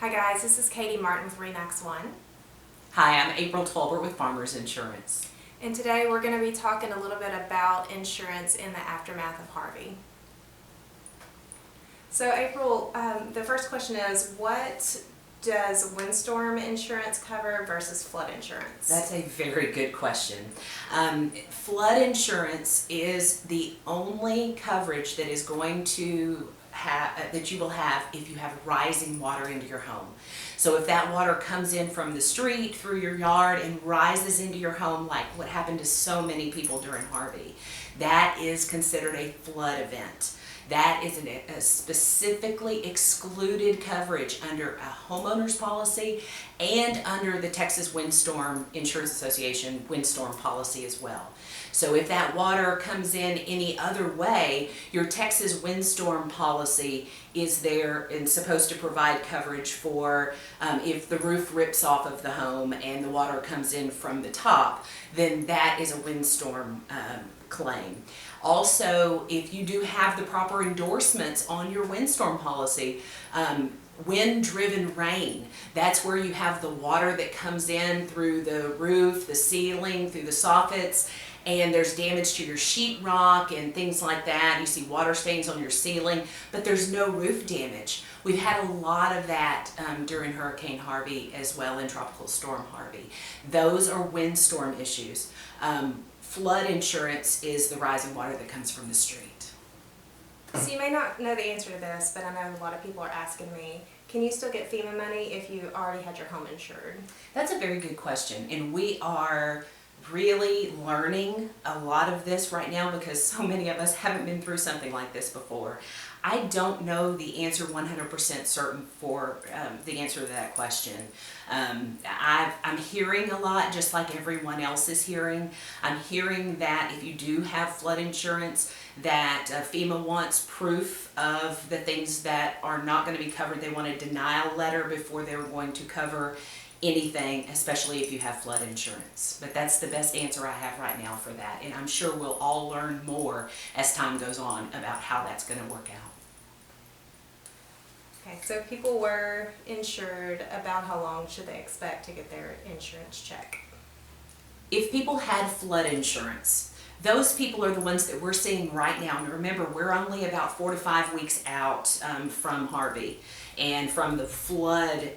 Hi guys, this is Katie Martin with RE/MAX One. Hi, I'm April Tolbert with Farmers Insurance. And today we're going to be talking a little bit about insurance in the aftermath of Harvey. So April, the first question is, what does windstorm insurance cover versus flood insurance? That's a very good question. Flood insurance is the only coverage that is going to that you will have if you have rising water into your home. So if that water comes in from the street through your yard and rises into your home, like what happened to so many people during Harvey, that is considered a flood event. That is a specifically excluded coverage under a homeowner's policy and under the Texas Windstorm Insurance Association windstorm policy as well. So if that water comes in any other way, your Texas windstorm policy is there and supposed to provide coverage for if the roof rips off of the home and the water comes in from the top, then that is a windstorm claim. Also, if you do have the proper endorsements on your windstorm policy, wind-driven rain, that's where you have the water that comes in through the roof, the ceiling, through the soffits, and there's damage to your sheetrock and things like that. You see water stains on your ceiling, but there's no roof damage. We've had a lot of that during Hurricane Harvey as well, and Tropical Storm Harvey. Those are windstorm issues. Flood insurance is the rising water that comes from the street. So you may not know the answer to this, but I know a lot of people are asking me, can you still get FEMA money if you already had your home insured? That's a very good question, and we are really learning a lot of this right now because so many of us haven't been through something like this before. I don't know the answer 100% certain for the answer to that question. I'm hearing a lot, just like everyone else is hearing. I'm hearing that if you do have flood insurance, that FEMA wants proof of the things that are not going to be covered. They want a denial letter before they're going to cover anything, especially if you have flood insurance. But that's the best answer I have right now for that. And I'm sure we'll all learn more as time goes on about how that's going to work out. Okay, so if people were insured, about how long should they expect to get their insurance check? If people had flood insurance, those people are the ones that we're seeing right now. And remember, we're only about 4 to 5 weeks out from Harvey and from the flood,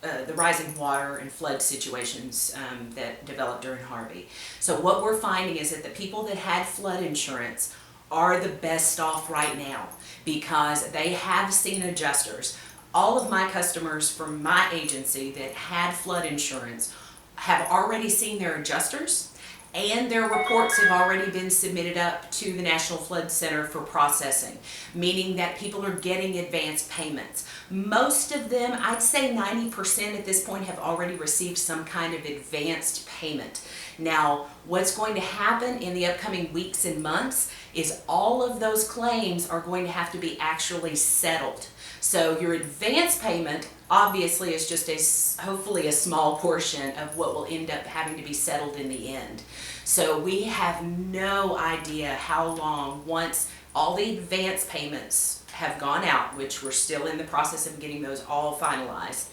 the rising water and flood situations that developed during Harvey. So what we're finding is that the people that had flood insurance are the best off right now because they have seen adjusters. All of my customers from my agency that had flood insurance have already seen their adjusters, and their reports have already been submitted up to the National Flood Center for processing, meaning that people are getting advance payments. Most of them, I'd say 90% at this point, have already received some kind of advanced payment. Now, what's going to happen in the upcoming weeks and months is all of those claims are going to have to be actually settled. So your advance payment obviously is just hopefully a small portion of what will end up having to be settled in the end. So we have no idea how long, once all the advance payments have gone out, which we're still in the process of getting those all finalized.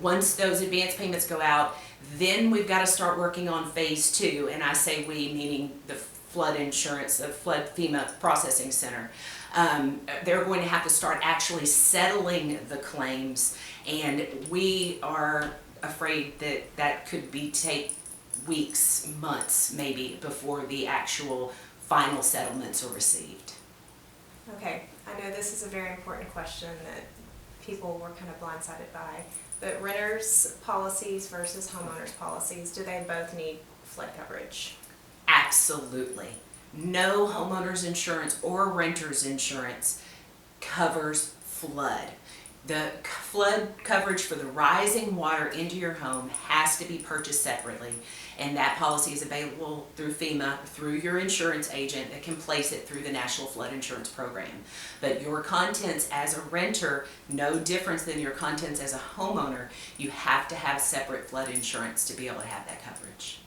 Once those advance payments go out, then we've got to start working on phase 2, and I say we, meaning the flood insurance, the flood FEMA processing center. They're going to have to start actually settling the claims, and we are afraid that that could take weeks, months maybe, before the actual final settlements are received. Okay, I know this is a very important question that people were kind of blindsided by, but renters policies versus homeowners policies, do they both need flood coverage? Absolutely. No homeowners insurance or renters insurance covers flood. The flood coverage for the rising water into your home has to be purchased separately, and that policy is available through FEMA, through your insurance agent that can place it through the National Flood Insurance Program. But your contents as a renter, no difference than your contents as a homeowner, you have to have separate flood insurance to be able to have that coverage.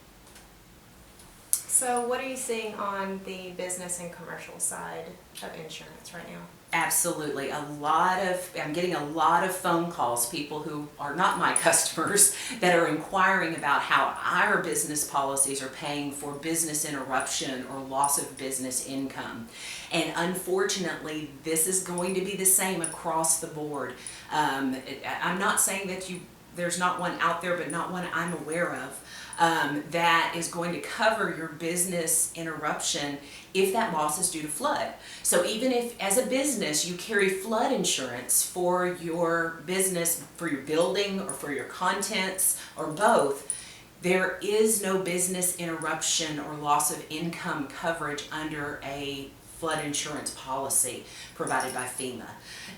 So what are you seeing on the business and commercial side of insurance right now? Absolutely. I'm getting a lot of phone calls, people who are not my customers, that are inquiring about how our business policies are paying for business interruption or loss of business income. And unfortunately, this is going to be the same across the board. I'm not saying that there's not one out there, but not one I'm aware of. That is going to cover your business interruption if that loss is due to flood. So even if as a business you carry flood insurance for your business, for your building or for your contents or both, there is no business interruption or loss of income coverage under a flood insurance policy provided by FEMA.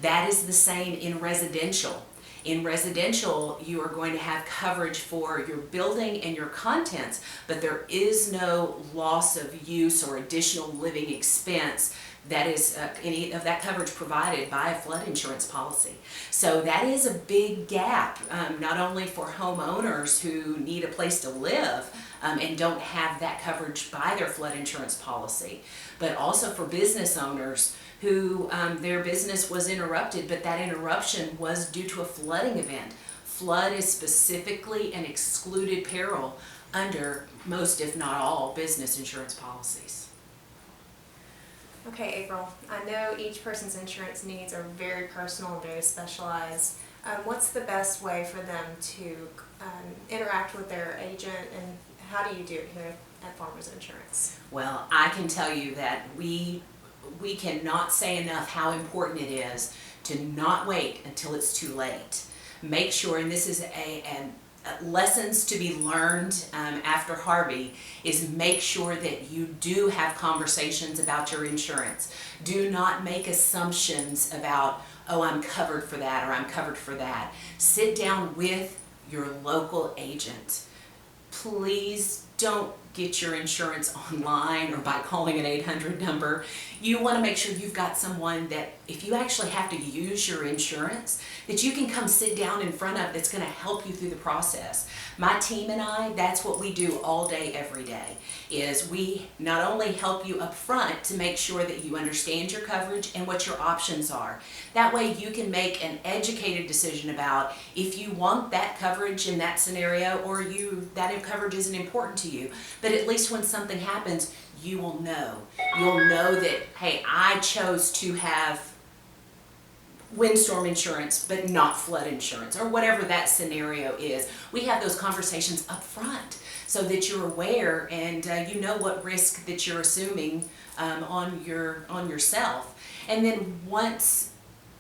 That is the same in residential. In residential, you are going to have coverage for your building and your contents, but there is no loss of use or additional living expense that is any of that coverage provided by a flood insurance policy. So that is a big gap, not only for homeowners who need a place to live and don't have that coverage by their flood insurance policy, but also for business owners who their business was interrupted, but that interruption was due to a flooding event. Flood is specifically an excluded peril under most, if not all, business insurance policies. Okay, April, I know each person's insurance needs are very personal and very specialized. What's the best way for them to interact with their agent, and how do you do it here at Farmers Insurance? Well, I can tell you that we cannot say enough how important it is to not wait until it's too late. Make sure, and this is lessons to be learned after Harvey, is make sure that you do have conversations about your insurance. Do not make assumptions about, oh, I'm covered for that or I'm covered for that. Sit down with your local agent. Please don't get your insurance online or by calling an 800 number. You want to make sure you've got someone that if you actually have to use your insurance, that you can come sit down in front of, that's going to help you through the process. My team and I, that's what we do all day, every day, is we not only help you up front to make sure that you understand your coverage and what your options are. That way you can make an educated decision about if you want that coverage in that scenario or that coverage isn't important to you. But at least when something happens, you will know. You'll know that, hey, I chose to have windstorm insurance but not flood insurance, or whatever that scenario is. We have those conversations up front so that you're aware and you know what risk that you're assuming on yourself. And then once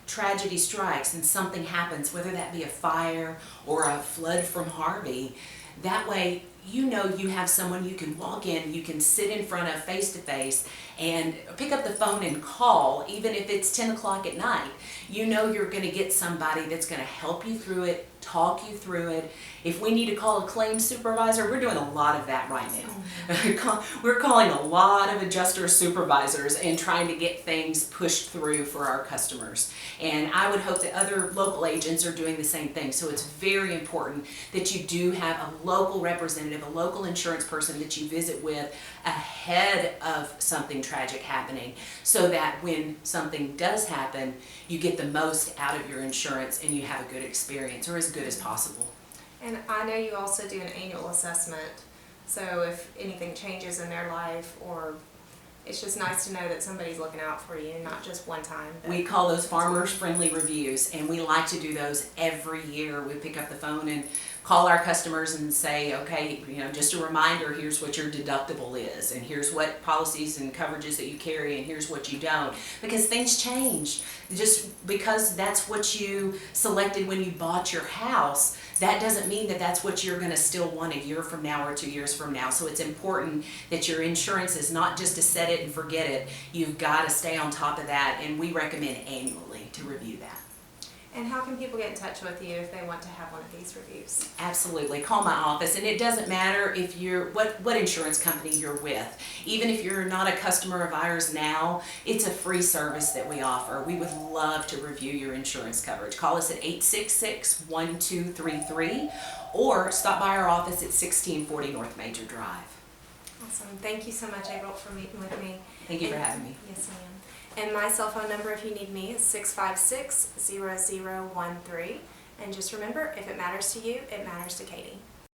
tragedy strikes and something happens, whether that be a fire or a flood from Harvey, that way you know you have someone you can walk in, you can sit in front of face to face and pick up the phone and call, even if it's 10 o'clock at night. You know you're going to get somebody that's going to help you through it, talk you through it. If we need to call a claims supervisor, we're doing a lot of that right now. We're calling a lot of adjuster supervisors and trying to get things pushed through for our customers. And I would hope that other local agents are doing the same thing. So it's very important that you do have a local representative, a local insurance person that you visit with ahead of something tragic happening, so that when something does happen, you get the most out of your insurance and you have a good experience, or as good as possible. And I know you also do an annual assessment, so if anything changes in their life, or it's just nice to know that somebody's looking out for you, not just one time. We call those farmers-friendly reviews, and we like to do those every year. We pick up the phone and call our customers and say, okay, just a reminder, here's what your deductible is, and here's what policies and coverages that you carry, and here's what you don't. Because things change. Just because that's what you selected when you bought your house, that doesn't mean that that's what you're going to still want a year from now or 2 years from now. So it's important that your insurance is not just to set it and forget it. You've got to stay on top of that, and we recommend annually to review that. And how can people get in touch with you if they want to have one of these reviews? Absolutely. Call my office, and it doesn't matter if you're what insurance company you're with. Even if you're not a customer of ours now, it's a free service that we offer. We would love to review your insurance coverage. Call us at 866-1233 or stop by our office at 1640 North Major Drive. Awesome. Thank you so much, April, for meeting with me. Thank you for And- having me. Yes, ma'am. And my cell phone number, if you need me, is 656-0013. And just remember, if it matters to you, it matters to Katie.